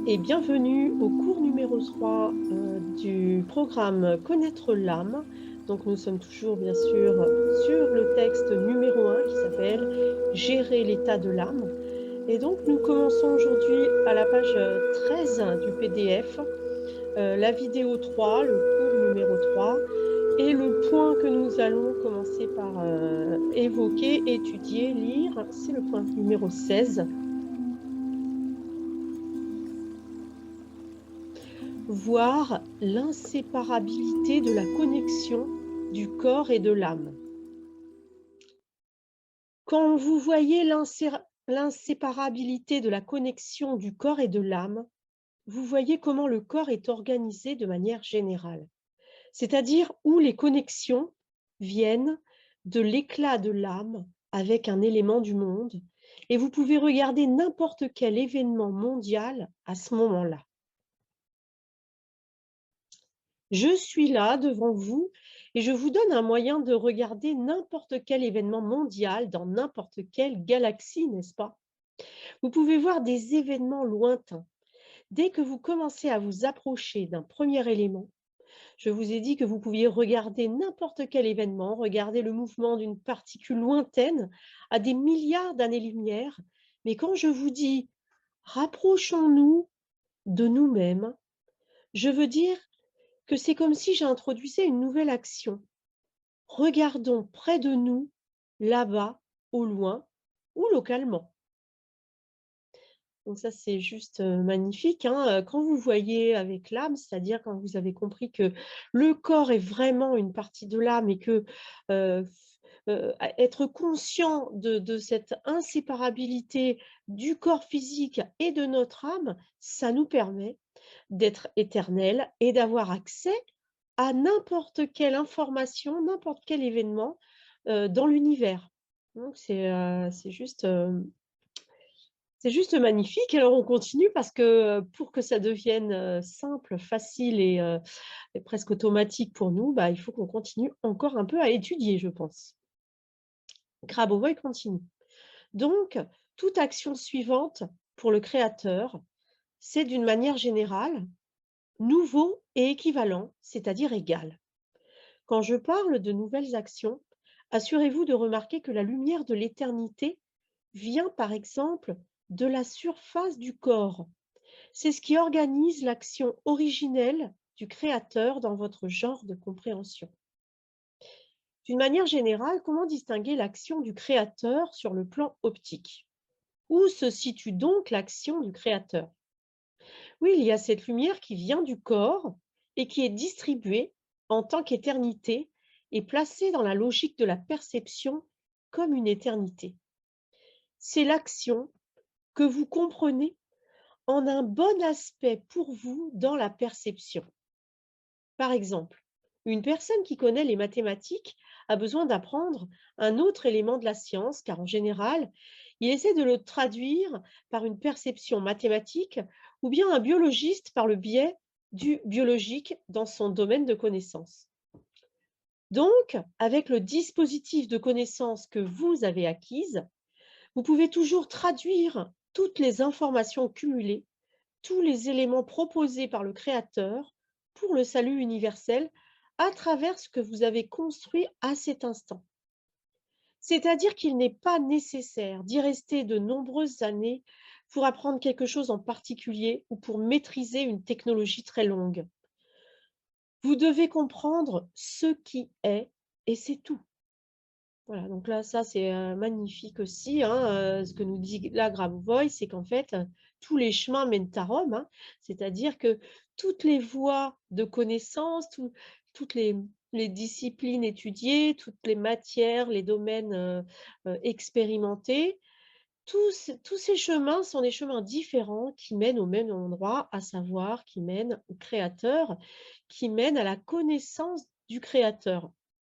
et bienvenue au cours numéro 3 du programme Connaître l'âme. Donc nous sommes toujours bien sûr sur le texte numéro 1 qui s'appelle Gérer l'état de l'âme. Et donc nous commençons aujourd'hui à la page 13 du PDF, la vidéo 3, le cours numéro 3. Et le point que nous allons commencer par évoquer, étudier, lire, c'est le point numéro 16. Voir l'inséparabilité de la connexion du corps et de l'âme. Quand vous voyez l'inséparabilité de la connexion du corps et de l'âme, vous voyez comment le corps est organisé de manière générale, c'est-à-dire où les connexions viennent de l'éclat de l'âme avec un élément du monde, et vous pouvez regarder n'importe quel événement mondial à ce moment-là. Je suis là devant vous et je vous donne un moyen de regarder n'importe quel événement mondial dans n'importe quelle galaxie, n'est-ce pas? Vous pouvez voir des événements lointains. Dès que vous commencez à vous approcher d'un premier élément, je vous ai dit que vous pouviez regarder n'importe quel événement, regarder le mouvement d'une particule lointaine à des milliards d'années-lumière. Mais quand je vous dis « rapprochons-nous de nous-mêmes », je veux dire que c'est comme si j'introduisais une nouvelle action. Regardons près de nous, là-bas, au loin ou localement. Donc ça, c'est juste magnifique, hein. Quand vous voyez avec l'âme, c'est-à-dire quand vous avez compris que le corps est vraiment une partie de l'âme et que être conscient de cette inséparabilité du corps physique et de notre âme, ça nous permet d'être éternel et d'avoir accès à n'importe quelle information, n'importe quel événement dans l'univers. Donc c'est juste magnifique. Alors on continue parce que pour que ça devienne simple, facile et presque automatique pour nous, bah, il faut qu'on continue encore un peu à étudier, je pense. Grabovoi continue. Donc, toute action suivante pour le créateur, c'est d'une manière générale nouveau et équivalent, c'est-à-dire égal. Quand je parle de nouvelles actions, assurez-vous de remarquer que la lumière de l'éternité vient par exemple de la surface du corps. C'est ce qui organise l'action originelle du créateur dans votre genre de compréhension. D'une manière générale, comment distinguer l'action du créateur sur le plan optique? Où se situe donc l'action du créateur? Oui, il y a cette lumière qui vient du corps et qui est distribuée en tant qu'éternité et placée dans la logique de la perception comme une éternité. C'est l'action que vous comprenez en un bon aspect pour vous dans la perception. Par exemple, une personne qui connaît les mathématiques a besoin d'apprendre un autre élément de la science, car en général, il essaie de le traduire par une perception mathématique ou bien un biologiste par le biais du biologique dans son domaine de connaissance. Donc, avec le dispositif de connaissance que vous avez acquise, vous pouvez toujours traduire toutes les informations cumulées, tous les éléments proposés par le Créateur pour le salut universel à travers ce que vous avez construit à cet instant. C'est-à-dire qu'il n'est pas nécessaire d'y rester de nombreuses années pour apprendre quelque chose en particulier ou pour maîtriser une technologie très longue. Vous devez comprendre ce qui est et c'est tout. Voilà, donc là, ça c'est magnifique aussi, hein, ce que nous dit là Grabovoi, c'est qu'en fait, tous les chemins mènent à Rome, hein, c'est-à-dire que toutes les voies de connaissance, toutes les disciplines étudiées, toutes les matières, les domaines expérimentés, tous ces chemins sont des chemins différents qui mènent au même endroit, à savoir qui mènent au Créateur, qui mènent à la connaissance du Créateur.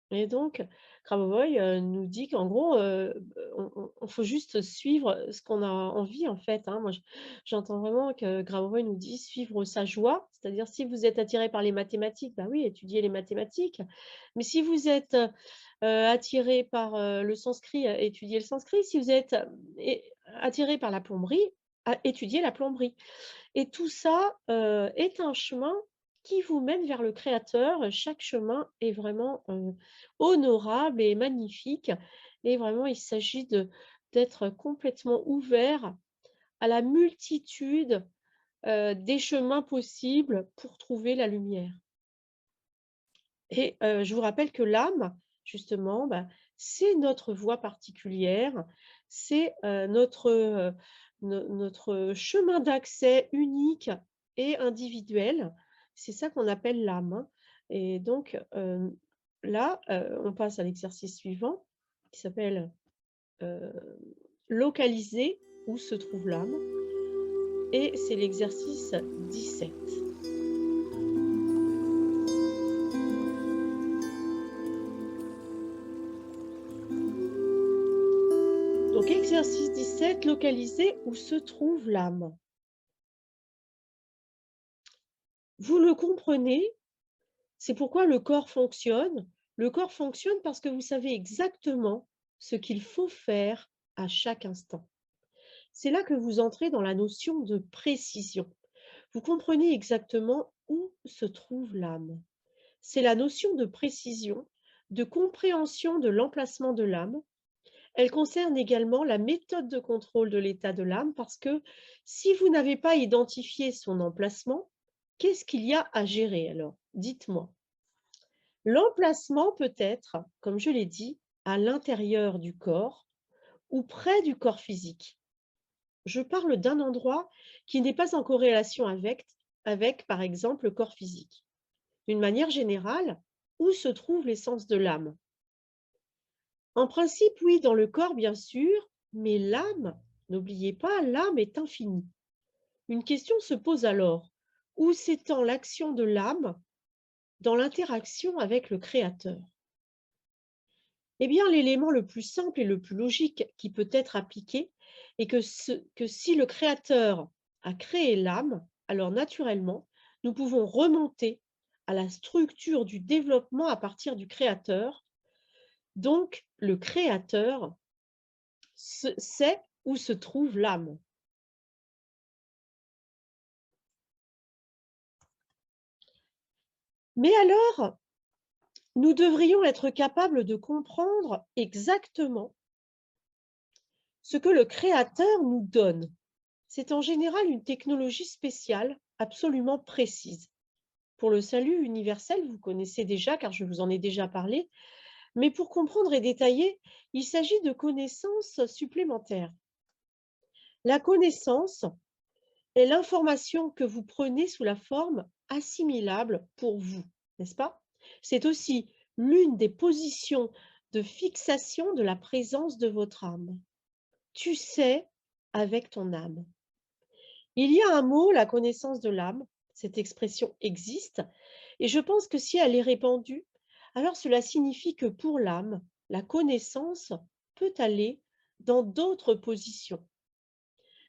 Et donc, Grabovoi nous dit qu'en gros, on faut juste suivre ce qu'on a envie, en fait, hein. Moi, j'entends vraiment que Grabovoi nous dit: «Suivre sa joie», c'est-à-dire si vous êtes attiré par les mathématiques, bah oui, étudiez les mathématiques. Mais si vous êtes, attiré par, le sanskrit, étudiez le sanskrit. Si vous êtes, attiré par la plomberie, à étudier la plomberie. Et tout ça, est un chemin qui vous mène vers le créateur. Chaque chemin est vraiment, honorable et magnifique et vraiment il s'agit d'être complètement ouvert à la multitude, des chemins possibles pour trouver la lumière. Et je vous rappelle que l'âme, justement, bah, c'est notre voie particulière, c'est, notre chemin d'accès unique et individuel. C'est ça qu'on appelle l'âme, hein. Et donc, là, on passe à l'exercice suivant qui s'appelle, heu, localiser où se trouve l'âme et c'est l'exercice 17. Donc exercice 17, localiser où se trouve l'âme. Vous le comprenez, c'est pourquoi le corps fonctionne. Le corps fonctionne parce que vous savez exactement ce qu'il faut faire à chaque instant. C'est là que vous entrez dans la notion de précision. Vous comprenez exactement où se trouve l'âme. C'est la notion de précision, de compréhension de l'emplacement de l'âme. Elle concerne également la méthode de contrôle de l'état de l'âme parce que si vous n'avez pas identifié son emplacement, qu'est-ce qu'il y a à gérer alors? Dites-moi. L'emplacement peut être, comme je l'ai dit, à l'intérieur du corps ou près du corps physique. Je parle d'un endroit qui n'est pas en corrélation avec, par exemple, le corps physique. D'une manière générale, où se trouve l'essence de l'âme? En principe, oui, dans le corps, bien sûr, mais l'âme, n'oubliez pas, l'âme est infinie. Une question se pose alors, où s'étend l'action de l'âme dans l'interaction avec le Créateur? Eh bien, l'élément le plus simple et le plus logique qui peut être appliqué est que si le Créateur a créé l'âme, alors naturellement, nous pouvons remonter à la structure du développement à partir du Créateur. Donc, le Créateur sait où se trouve l'âme. Mais alors, nous devrions être capables de comprendre exactement ce que le Créateur nous donne. C'est en général une technologie spéciale, absolument précise. Pour le salut universel, vous connaissez déjà, car je vous en ai déjà parlé, mais pour comprendre et détailler, il s'agit de connaissances supplémentaires. La connaissance est l'information que vous prenez sous la forme assimilable pour vous, n'est-ce pas? C'est aussi l'une des positions de fixation de la présence de votre âme. Tu sais avec ton âme. Il y a un mot, la connaissance de l'âme, cette expression existe, et je pense que si elle est répandue, alors cela signifie que pour l'âme, la connaissance peut aller dans d'autres positions.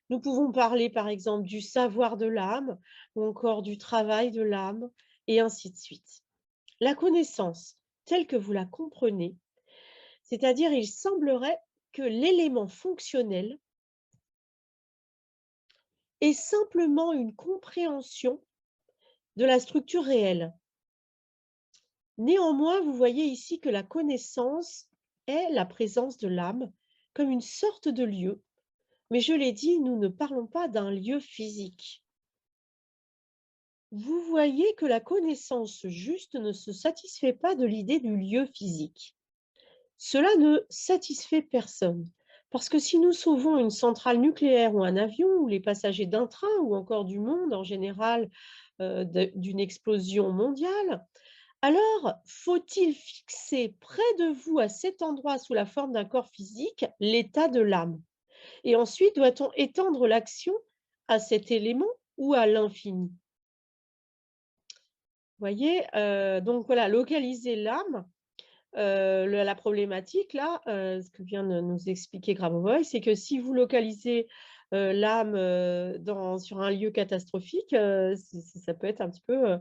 Nous pouvons parler par exemple du savoir de l'âme ou encore du travail de l'âme et ainsi de suite. La connaissance, telle que vous la comprenez, c'est-à-dire il semblerait que l'élément fonctionnel est simplement une compréhension de la structure réelle. Néanmoins, vous voyez ici que la connaissance est la présence de l'âme comme une sorte de lieu. Mais je l'ai dit, nous ne parlons pas d'un lieu physique. Vous voyez que la connaissance juste ne se satisfait pas de l'idée du lieu physique. Cela ne satisfait personne. Parce que si nous sauvons une centrale nucléaire ou un avion, ou les passagers d'un train, ou encore du monde en général, d'une explosion mondiale, alors faut-il fixer près de vous, à cet endroit, sous la forme d'un corps physique, l'état de l'âme? Et ensuite, doit-on étendre l'action à cet élément ou à l'infini? Voyez, donc voilà, localiser l'âme, la problématique là, ce que vient de nous expliquer Grabovoi, c'est que si vous localisez, l'âme, sur un lieu catastrophique, ça peut être un petit peu,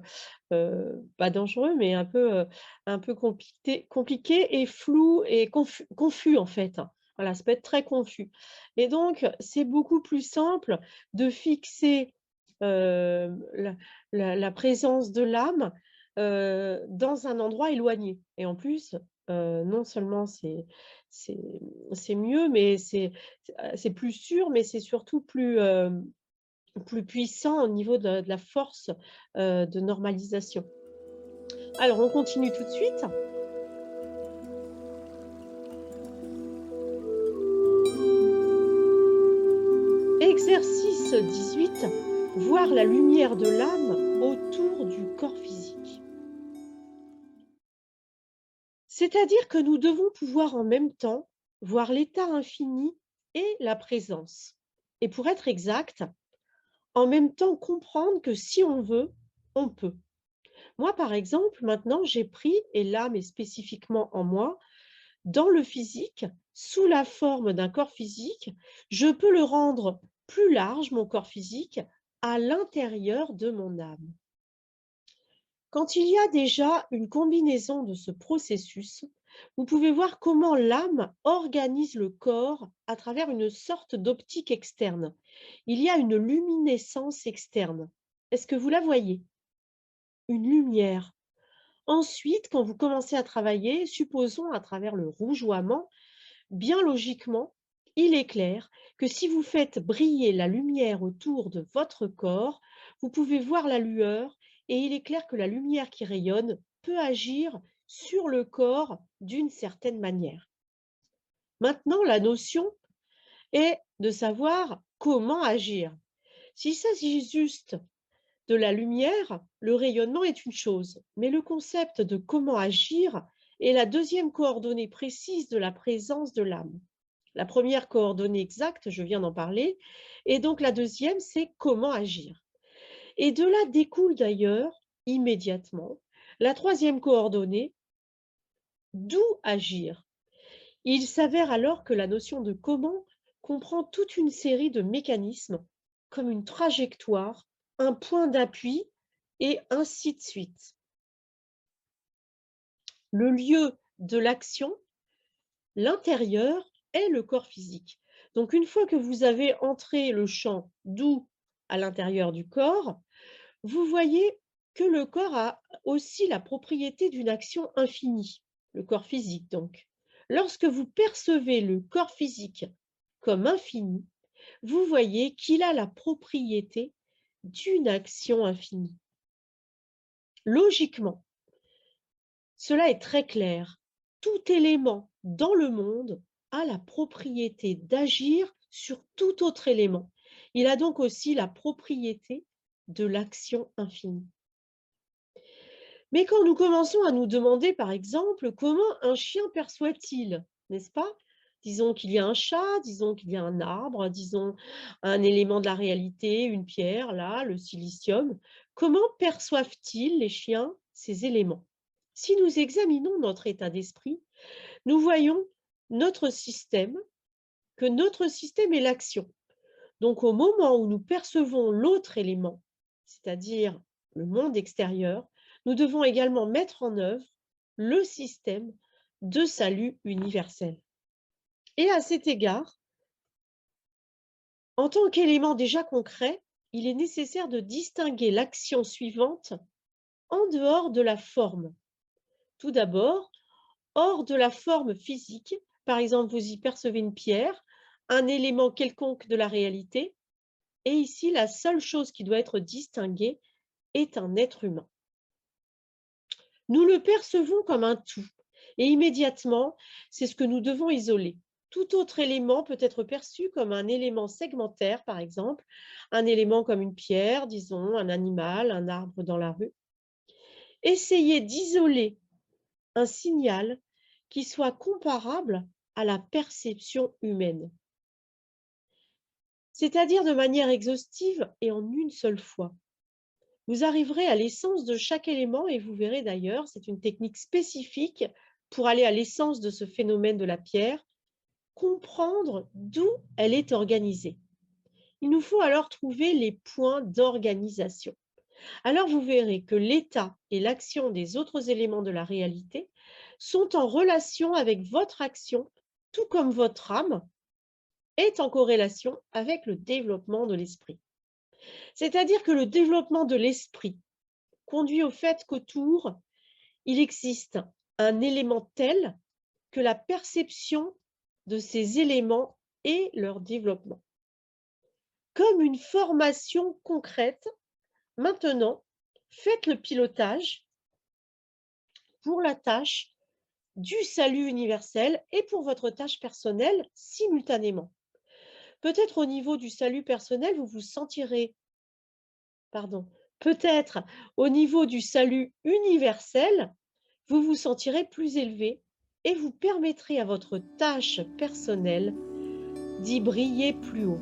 pas dangereux, mais un peu compliqué et flou et confus en fait, hein. Voilà, ça peut être très confus et donc c'est beaucoup plus simple de fixer, la présence de l'âme, dans un endroit éloigné et en plus, non seulement c'est c'est mieux, mais c'est plus sûr, mais c'est surtout plus, plus puissant au niveau de la force, de normalisation. Alors on continue tout de suite. Exercice 18, voir la lumière de l'âme autour du corps physique. C'est-à-dire que nous devons pouvoir en même temps voir l'état infini et la présence. Et pour être exact, en même temps comprendre que si on veut, on peut. Moi, par exemple, maintenant, j'ai pris, et l'âme est spécifiquement en moi, dans le physique, sous la forme d'un corps physique, je peux le rendre plus large, mon corps physique, à l'intérieur de mon âme. Quand il y a déjà une combinaison de ce processus, vous pouvez voir comment l'âme organise le corps à travers une sorte d'optique externe. Il y a une luminescence externe. Est-ce que vous la voyez? Une lumière. Ensuite, quand vous commencez à travailler, supposons à travers le rougeoiement, bien logiquement, il est clair que si vous faites briller la lumière autour de votre corps, vous pouvez voir la lueur et il est clair que la lumière qui rayonne peut agir sur le corps d'une certaine manière. Maintenant, la notion est de savoir comment agir. S'il s'agit juste de la lumière, le rayonnement est une chose, mais le concept de comment agir est la deuxième coordonnée précise de la présence de l'âme. La première coordonnée exacte, je viens d'en parler, et donc la deuxième, c'est comment agir. Et de là découle d'ailleurs immédiatement la troisième coordonnée, d'où agir. Il s'avère alors que la notion de comment comprend toute une série de mécanismes, comme une trajectoire, un point d'appui, et ainsi de suite. Le lieu de l'action, l'intérieur, est le corps physique. Donc une fois que vous avez entré le champ d'où à l'intérieur du corps, vous voyez que le corps a aussi la propriété d'une action infinie, le corps physique donc. Lorsque vous percevez le corps physique comme infini, vous voyez qu'il a la propriété d'une action infinie. Logiquement, cela est très clair. Tout élément dans le monde a la propriété d'agir sur tout autre élément. Il a donc aussi la propriété de l'action infinie. Mais quand nous commençons à nous demander, par exemple, comment un chien perçoit-il, n'est-ce pas? Disons qu'il y a un chat, disons qu'il y a un arbre, disons un élément de la réalité, une pierre, là, le silicium. Comment perçoivent-ils, les chiens, ces éléments? Si nous examinons notre état d'esprit, nous voyons notre système, que notre système est l'action. Donc au moment où nous percevons l'autre élément, c'est-à-dire le monde extérieur, nous devons également mettre en œuvre le système de salut universel. Et à cet égard, en tant qu'élément déjà concret, il est nécessaire de distinguer l'action suivante en dehors de la forme. Tout d'abord, hors de la forme physique, par exemple, vous y percevez une pierre, un élément quelconque de la réalité, et ici, la seule chose qui doit être distinguée est un être humain. Nous le percevons comme un tout, et immédiatement, c'est ce que nous devons isoler. Tout autre élément peut être perçu comme un élément segmentaire, par exemple, un élément comme une pierre, disons, un animal, un arbre dans la rue. Essayez d'isoler un signal qui soit comparable à la perception humaine, c'est-à-dire de manière exhaustive et en une seule fois. Vous arriverez à l'essence de chaque élément et vous verrez d'ailleurs, c'est une technique spécifique pour aller à l'essence de ce phénomène de la pierre, comprendre d'où elle est organisée. Il nous faut alors trouver les points d'organisation. Alors vous verrez que l'état et l'action des autres éléments de la réalité sont en relation avec votre action tout comme votre âme, est en corrélation avec le développement de l'esprit. C'est-à-dire que le développement de l'esprit conduit au fait qu'autour, il existe un élément tel que la perception de ces éléments et leur développement. Comme une formation concrète, maintenant, faites le pilotage pour la tâche du salut universel et pour votre tâche personnelle simultanément. Peut-être au niveau du salut personnel, vous vous sentirez, pardon, peut-être au niveau du salut universel, vous vous sentirez plus élevé et vous permettrez à votre tâche personnelle d'y briller plus haut.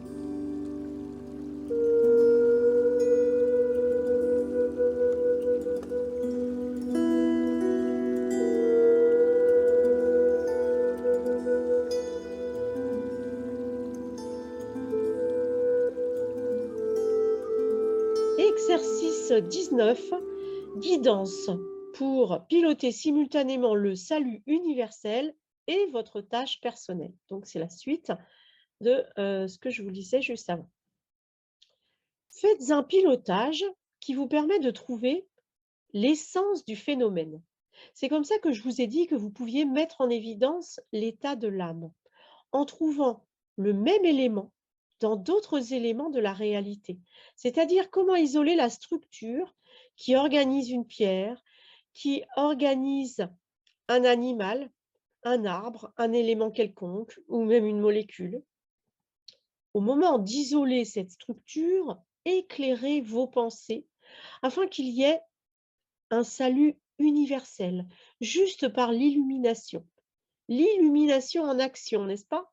Exercice 19, guidance pour piloter simultanément le salut universel et votre tâche personnelle. Donc, c'est la suite de ce que je vous disais juste avant. Faites un pilotage qui vous permet de trouver l'essence du phénomène. C'est comme ça que je vous ai dit que vous pouviez mettre en évidence l'état de l'âme en trouvant le même élément dans d'autres éléments de la réalité. C'est-à-dire comment isoler la structure qui organise une pierre, qui organise un animal, un arbre, un élément quelconque ou même une molécule. Au moment d'isoler cette structure, éclairez vos pensées afin qu'il y ait un salut universel, juste par l'illumination. L'illumination en action, n'est-ce pas?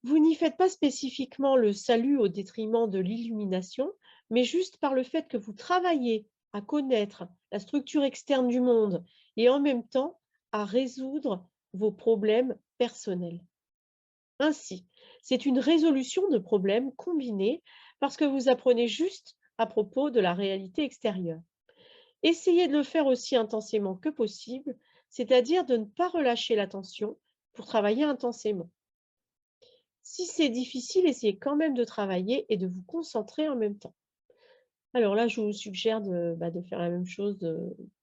Vous n'y faites pas spécifiquement le salut au détriment de l'illumination, mais juste par le fait que vous travaillez à connaître la structure externe du monde et en même temps à résoudre vos problèmes personnels. Ainsi, c'est une résolution de problèmes combinée parce que vous apprenez juste à propos de la réalité extérieure. Essayez de le faire aussi intensément que possible, c'est-à-dire de ne pas relâcher l'attention pour travailler intensément. Si c'est difficile, essayez quand même de travailler et de vous concentrer en même temps. Alors là, je vous suggère de faire la même chose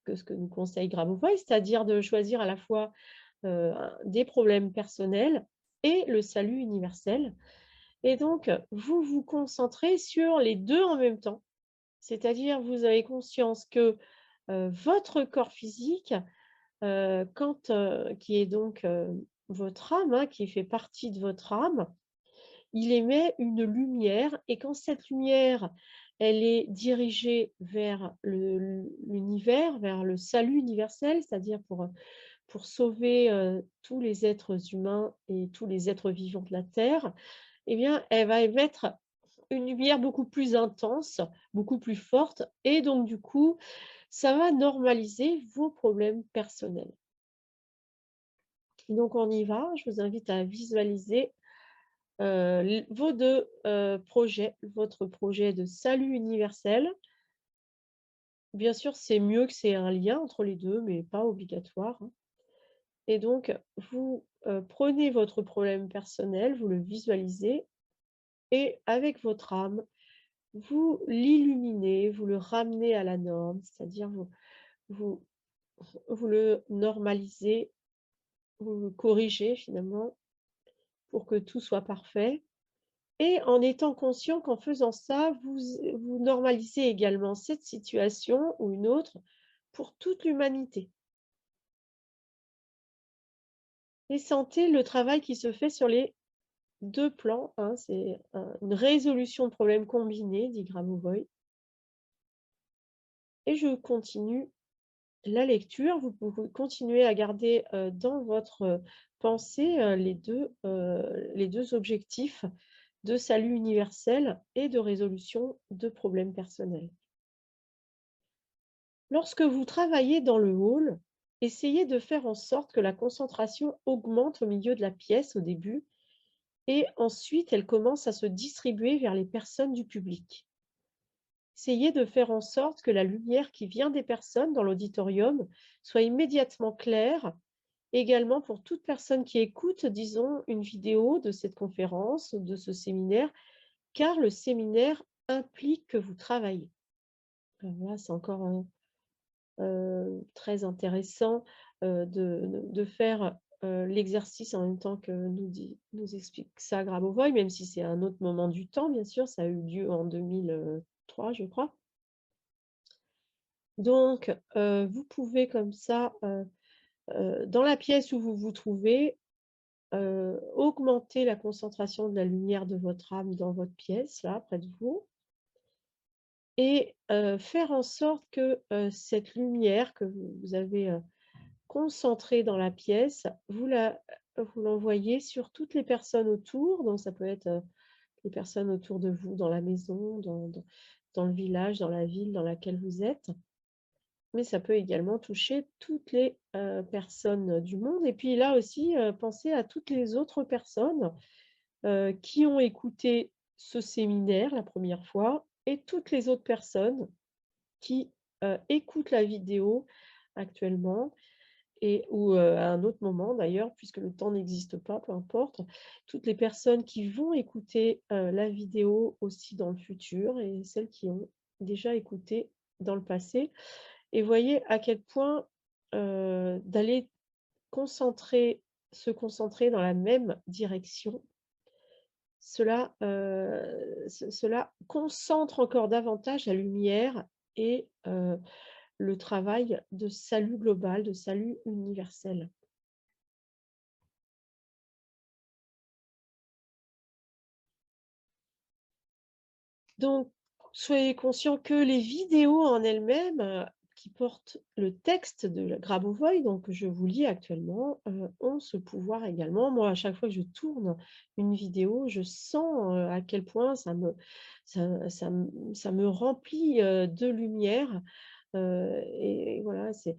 que ce que nous conseille Grabovoi, c'est-à-dire de choisir à la fois des problèmes personnels et le salut universel. Et donc, vous vous concentrez sur les deux en même temps, c'est-à-dire vous avez conscience que votre corps physique, qui est donc votre âme, hein, qui fait partie de votre âme, il émet une lumière et quand cette lumière, elle est dirigée vers l'univers, vers le salut universel, c'est-à-dire pour sauver tous les êtres humains et tous les êtres vivants de la Terre, eh bien, elle va émettre une lumière beaucoup plus intense, beaucoup plus forte et donc du coup, ça va normaliser vos problèmes personnels. Donc on y va, je vous invite à visualiser vos deux projets, votre projet de salut universel. Bien sûr, c'est mieux que c'est un lien entre les deux, mais pas obligatoire, hein. Et donc, vous prenez votre problème personnel, vous le visualisez et avec votre âme, vous l'illuminez, vous le ramenez à la norme, c'est-à-dire vous, vous le normalisez, vous le corrigez finalement pour que tout soit parfait. Et en étant conscient qu'en faisant ça, vous normalisez également cette situation ou une autre pour toute l'humanité. Et sentez le travail qui se fait sur les deux plans, hein, c'est une résolution de problèmes combinés, dit Grabovoi. Et je continue la lecture. Vous pouvez continuer à garder dans votre pensée les deux objectifs de salut universel et de résolution de problèmes personnels. Lorsque vous travaillez dans le hall, essayez de faire en sorte que la concentration augmente au milieu de la pièce au début et ensuite elle commence à se distribuer vers les personnes du public. Essayez de faire en sorte que la lumière qui vient des personnes dans l'auditorium soit immédiatement claire également pour toute personne qui écoute, disons, une vidéo de cette conférence, de ce séminaire, car le séminaire implique que vous travaillez. Voilà, c'est encore très intéressant de faire l'exercice en même temps que nous explique ça Grabovoi, même si c'est un autre moment du temps, bien sûr, ça a eu lieu en 2003, je crois. Donc, vous pouvez comme ça, dans la pièce où vous vous trouvez, augmenter la concentration de la lumière de votre âme dans votre pièce, là, près de vous, et faire en sorte que cette lumière que vous avez concentrée dans la pièce, vous l'envoyez sur toutes les personnes autour. Donc ça peut être les personnes autour de vous dans la maison, dans le village, dans la ville dans laquelle vous êtes. Mais ça peut également toucher toutes les personnes du monde. Et puis là aussi, pensez à toutes les autres personnes qui ont écouté ce séminaire la première fois et toutes les autres personnes qui écoutent la vidéo actuellement ou à un autre moment d'ailleurs, puisque le temps n'existe pas, peu importe. Toutes les personnes qui vont écouter la vidéo aussi dans le futur et celles qui ont déjà écouté dans le passé. Et voyez à quel point d'aller se concentrer dans la même direction, cela concentre encore davantage la lumière et le travail de salut global, de salut universel. Donc, soyez conscients que les vidéos en elles-mêmes, qui portent le texte de la Grabovoi, donc que je vous lis actuellement, ont ce pouvoir également. Moi, à chaque fois que je tourne une vidéo, je sens, à quel point ça me remplit, de lumière, et voilà, c'est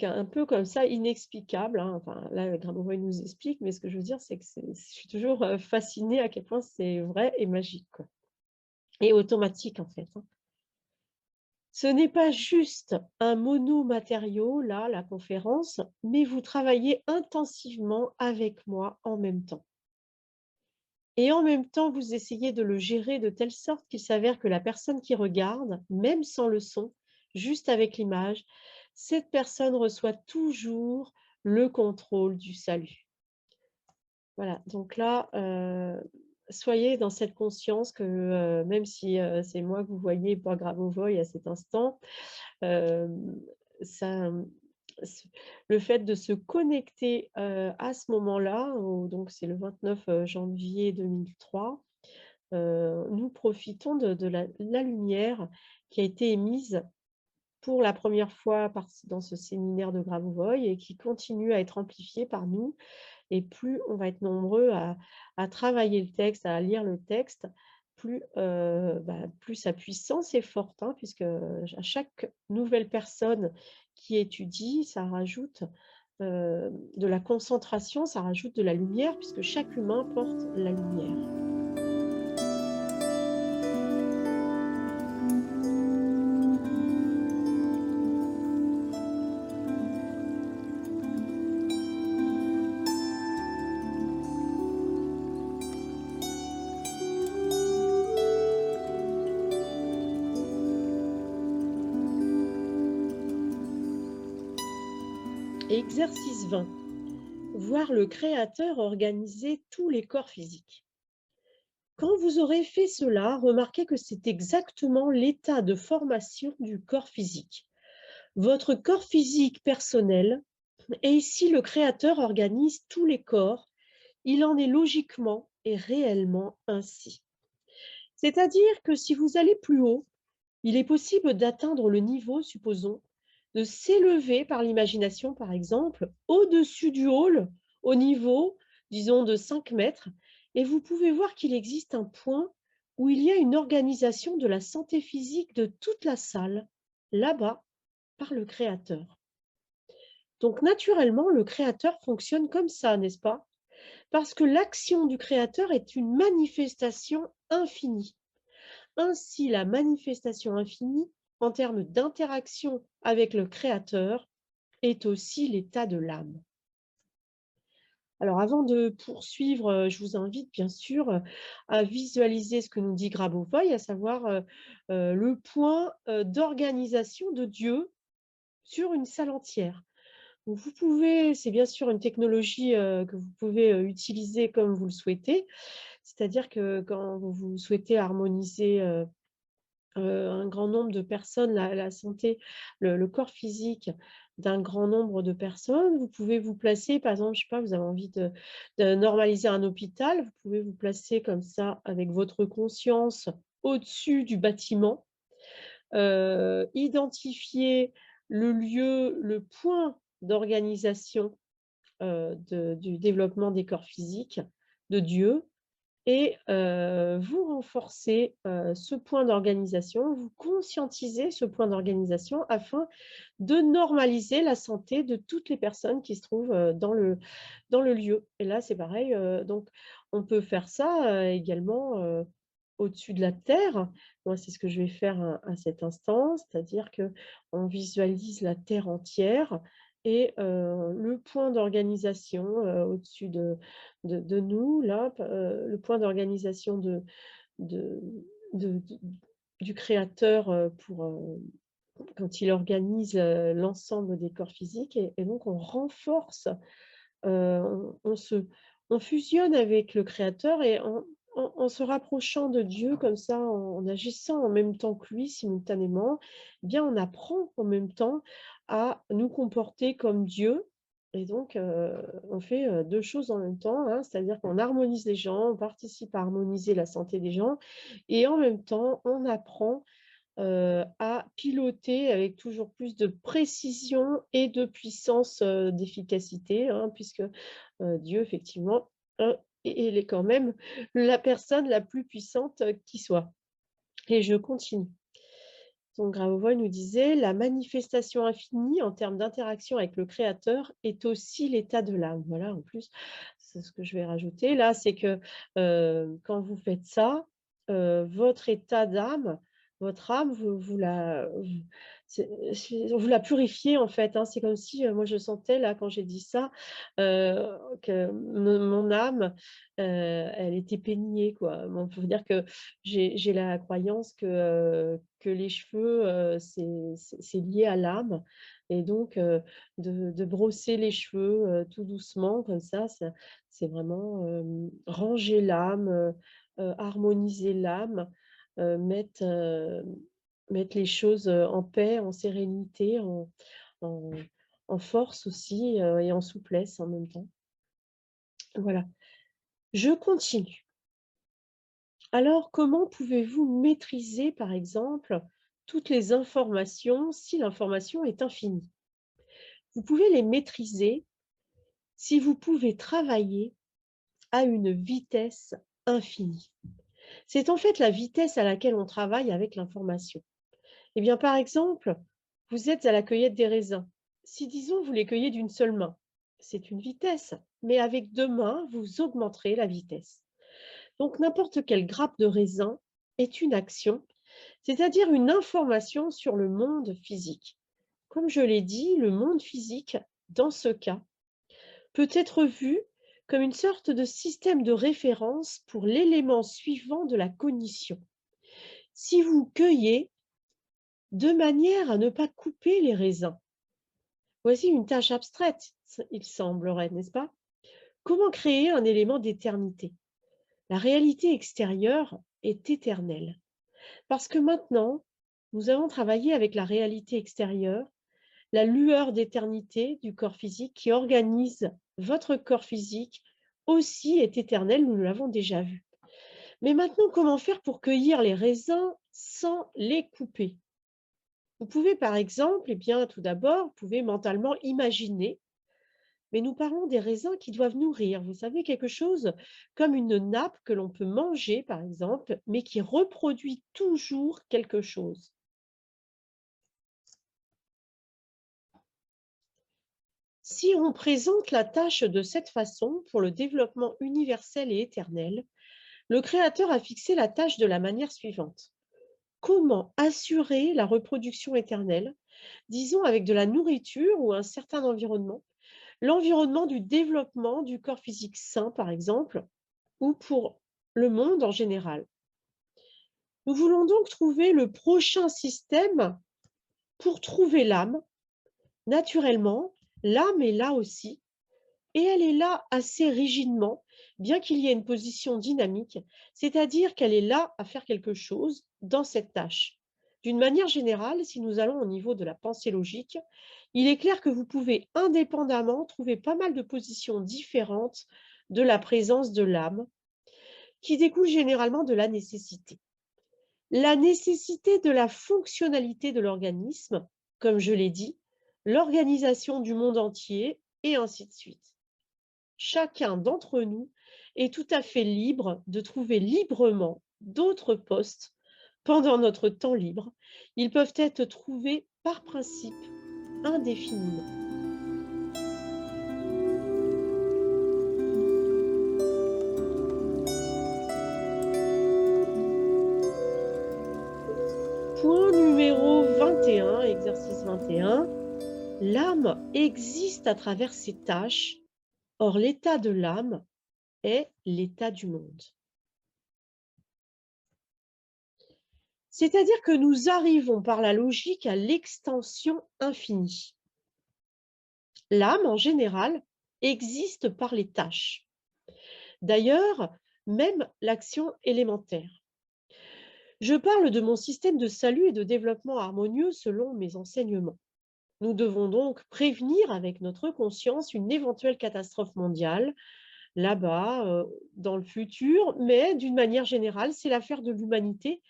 un peu comme ça, inexplicable, hein. Enfin, là, Grabovoi nous explique, mais ce que je veux dire, c'est que je suis toujours, fascinée à quel point c'est vrai et magique, quoi. Et automatique, en fait, hein. Ce n'est pas juste un monomatériau, là, la conférence, mais vous travaillez intensivement avec moi en même temps. Et en même temps, vous essayez de le gérer de telle sorte qu'il s'avère que la personne qui regarde, même sans le son, juste avec l'image, cette personne reçoit toujours le contrôle du salut. Voilà, donc là, soyez dans cette conscience que, même si, c'est moi que vous voyez, pas Grabovoi à cet instant, hem, ça, ce le fait de se connecter, à ce moment-là, donc c'est le 29 janvier 2003, nous profitons de la lumière qui a été émise pour la première fois dans ce séminaire de Grabovoi et qui continue à être amplifiée par nous. Et plus on va être nombreux à travailler le texte, à lire le texte, plus sa puissance est forte, hein, puisque à chaque nouvelle personne qui étudie, ça rajoute de la concentration, ça rajoute de la lumière, puisque chaque humain porte la lumière. Exercice 20. Voir le créateur organiser tous les corps physiques. Quand vous aurez fait cela, remarquez que c'est exactement l'état de formation du corps physique. Votre corps physique personnel, et si le créateur organise tous les corps, il en est logiquement et réellement ainsi. C'est-à-dire que si vous allez plus haut, il est possible d'atteindre le niveau, supposons, de s'élever par l'imagination, par exemple, au-dessus du hall, au niveau, disons, de 5 mètres, et vous pouvez voir qu'il existe un point où il y a une organisation de la santé physique de toute la salle, là-bas, par le créateur. Donc, naturellement, le créateur fonctionne comme ça, n'est-ce pas? Parce que l'action du créateur est une manifestation infinie. Ainsi, la manifestation infinie, en termes d'interaction avec le créateur, est aussi l'état de l'âme. Alors avant de poursuivre, je vous invite bien sûr, à visualiser ce que nous dit Grabovoi, à savoir, le point, d'organisation de Dieu sur une salle entière. Donc vous pouvez c'est bien sûr une technologie, que vous pouvez, utiliser comme vous le souhaitez. C'est-à-dire que quand vous souhaitez harmoniser, un grand nombre de personnes, la santé, le corps physique d'un grand nombre de personnes. Vous pouvez vous placer, par exemple, je sais pas, vous avez envie de normaliser un hôpital, vous pouvez vous placer comme ça avec votre conscience au-dessus du bâtiment, identifier le lieu, le point d'organisation, du développement des corps physiques de Dieu et vous renforcez, ce point d'organisation, vous conscientisez ce point d'organisation afin de normaliser la santé de toutes les personnes qui se trouvent, dans le lieu. Et là, c'est pareil, donc on peut faire ça, également, au-dessus de la terre. Moi, c'est ce que je vais faire à cet instant, c'est-à-dire qu'on visualise la terre entière et le point d'organisation, au-dessus de nous, là, le point d'organisation de de du créateur, pour, quand il organise, l'ensemble des corps physiques et donc on renforce, on fusionne avec le créateur et en se rapprochant de Dieu comme ça, en agissant en même temps que lui simultanément, eh bien on apprend en même temps à nous comporter comme Dieu et donc on fait, 2 choses en même temps, hein. C'est-à-dire qu'on harmonise les gens, on participe à harmoniser la santé des gens et en même temps on apprend à piloter avec toujours plus de précision et de puissance, d'efficacité, hein, puisque, Dieu effectivement, il est quand même la personne la plus puissante, qui soit. Et je continue. Donc Grabovoi nous disait: «La manifestation infinie en termes d'interaction avec le créateur est aussi l'état de l'âme». Voilà, en plus, c'est ce que je vais rajouter là, c'est que, quand vous faites ça, votre état d'âme, votre âme, vous la purifiez en fait, hein. C'est comme si, moi je sentais là quand j'ai dit ça, que mon âme, elle était peignée quoi. Bon, faut dire que j'ai la croyance que les cheveux, c'est lié à l'âme et donc de brosser les cheveux, tout doucement comme ça c'est vraiment, ranger l'âme, harmoniser l'âme, mettre, mettre les choses, en paix, en sérénité, en en force aussi, et en souplesse en même temps. Voilà. Je continue. Alors, comment pouvez-vous maîtriser, par exemple, toutes les informations si l'information est infinie? Vous pouvez les maîtriser si vous pouvez travailler à une vitesse infinie. C'est en fait la vitesse à laquelle on travaille avec l'information. Eh bien, par exemple, vous êtes à la cueillette des raisins. Si, disons, vous les cueillez d'une seule main, c'est une vitesse, mais avec 2 mains, vous augmenterez la vitesse. Donc, n'importe quelle grappe de raisin est une action, c'est-à-dire une information sur le monde physique. Comme je l'ai dit, le monde physique, dans ce cas, peut être vu comme une sorte de système de référence pour l'élément suivant de la cognition. Si vous cueillez de manière à ne pas couper les raisins, voici une tâche abstraite, il semblerait, n'est-ce pas? Comment créer un élément d'éternité? La réalité extérieure est éternelle. Parce que maintenant, nous allons travailler avec la réalité extérieure, la lueur d'éternité du corps physique qui organise votre corps physique aussi est éternel, nous l'avons déjà vu. Mais maintenant, comment faire pour cueillir les raisins sans les couper? Vous pouvez par exemple, eh bien, tout d'abord, vous pouvez mentalement imaginer, mais nous parlons des raisins qui doivent nourrir. Vous savez, quelque chose comme une nappe que l'on peut manger, par exemple, mais qui reproduit toujours quelque chose. Si on présente la tâche de cette façon, pour le développement universel et éternel, le Créateur a fixé la tâche de la manière suivante. Comment assurer la reproduction éternelle disons avec de la nourriture ou un certain environnement, l'environnement du développement du corps physique sain, par exemple, ou pour le monde en général. Nous voulons donc trouver le prochain système pour trouver l'âme. Naturellement, l'âme est là aussi, et elle est là assez rigidement, bien qu'il y ait une position dynamique, c'est-à-dire qu'elle est là à faire quelque chose dans cette tâche. D'une manière générale, si nous allons au niveau de la pensée logique, il est clair que vous pouvez indépendamment trouver pas mal de positions différentes de la présence de l'âme, qui découle généralement de la nécessité. La nécessité de la fonctionnalité de l'organisme, comme je l'ai dit, l'organisation du monde entier, et ainsi de suite. Chacun d'entre nous est tout à fait libre de trouver librement d'autres postes pendant notre temps libre. Ils peuvent être trouvés par principe indéfiniment. Point numéro 21, exercice 21. L'âme existe à travers ses tâches. Or, l'état de l'âme est l'état du monde. C'est-à-dire que nous arrivons par la logique à l'extension infinie. L'âme, en général, existe par les tâches. D'ailleurs, même l'action élémentaire. Je parle de mon système de salut et de développement harmonieux selon mes enseignements. Nous devons donc prévenir avec notre conscience une éventuelle catastrophe mondiale, là-bas, dans le futur, mais d'une manière générale, c'est l'affaire de l'humanité,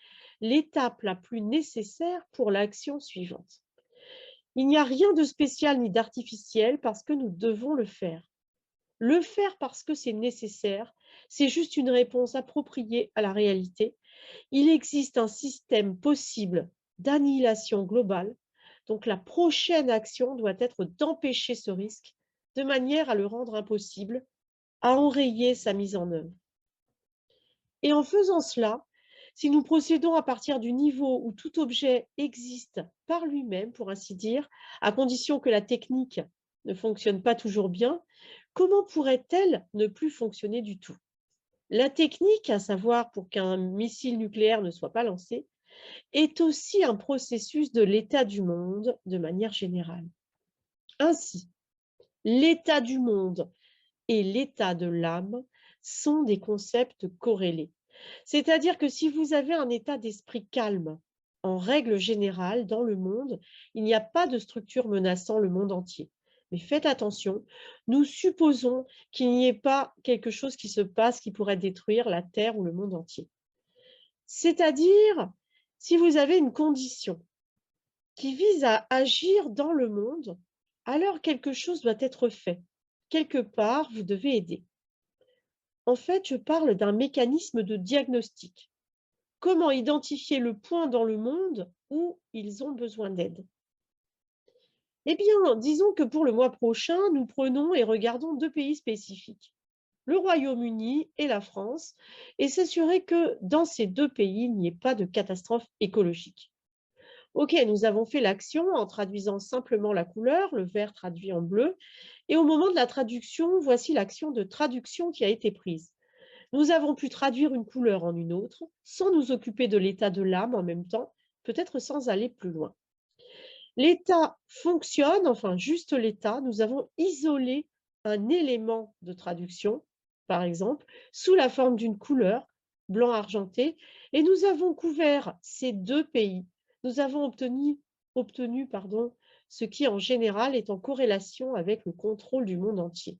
l'étape la plus nécessaire pour l'action suivante. Il n'y a rien de spécial ni d'artificiel parce que nous devons le faire. Le faire parce que c'est nécessaire, c'est juste une réponse appropriée à la réalité. Il existe un système possible d'annihilation globale, donc la prochaine action doit être d'empêcher ce risque de manière à le rendre impossible, à enrayer sa mise en œuvre. Et en faisant cela, si nous procédons à partir du niveau où tout objet existe par lui-même, pour ainsi dire, à condition que la technique ne fonctionne pas toujours bien, comment pourrait-elle ne plus fonctionner du tout? La technique, à savoir pour qu'un missile nucléaire ne soit pas lancé, est aussi un processus de l'état du monde de manière générale. Ainsi, l'état du monde et l'état de l'âme sont des concepts corrélés. C'est-à-dire que si vous avez un état d'esprit calme, en règle générale, dans le monde, il n'y a pas de structure menaçant le monde entier. Mais faites attention, nous supposons qu'il n'y ait pas quelque chose qui se passe qui pourrait détruire la Terre ou le monde entier. C'est-à-dire, si vous avez une condition qui vise à agir dans le monde, alors quelque chose doit être fait. Quelque part, vous devez aider. En fait, je parle d'un mécanisme de diagnostic. Comment identifier le point dans le monde où ils ont besoin d'aide? Eh bien, disons que pour le mois prochain, nous prenons et regardons deux pays spécifiques, le Royaume-Uni et la France, et s'assurer que dans ces deux pays, il n'y ait pas de catastrophe écologique. Ok, nous avons fait l'action en traduisant simplement la couleur, le vert traduit en bleu, et au moment de la traduction, voici l'action de traduction qui a été prise. Nous avons pu traduire une couleur en une autre, sans nous occuper de l'état de l'âme en même temps, peut-être sans aller plus loin. L'état fonctionne, enfin juste l'état, nous avons isolé un élément de traduction, par exemple, sous la forme d'une couleur, blanc argenté, et nous avons couvert ces deux pays. Nous avons obtenu ce qui en général est en corrélation avec le contrôle du monde entier.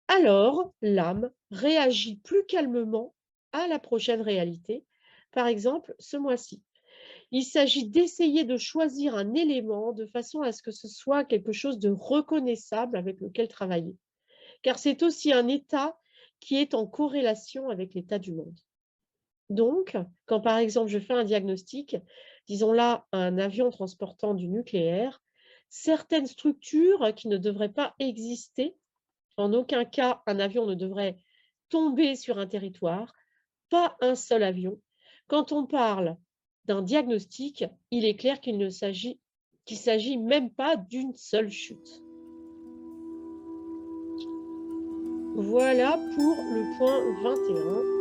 Alors, l'âme réagit plus calmement à la prochaine réalité, par exemple ce mois-ci. Il s'agit d'essayer de choisir un élément de façon à ce que ce soit quelque chose de reconnaissable avec lequel travailler, car c'est aussi un état qui est en corrélation avec l'état du monde. Donc, quand par exemple je fais un diagnostic, disons là un avion transportant du nucléaire, certaines structures qui ne devraient pas exister, en aucun cas un avion ne devrait tomber sur un territoire, pas un seul avion. Quand on parle d'un diagnostic, il est clair qu'il s'agit même pas d'une seule chute. Voilà pour le point 21.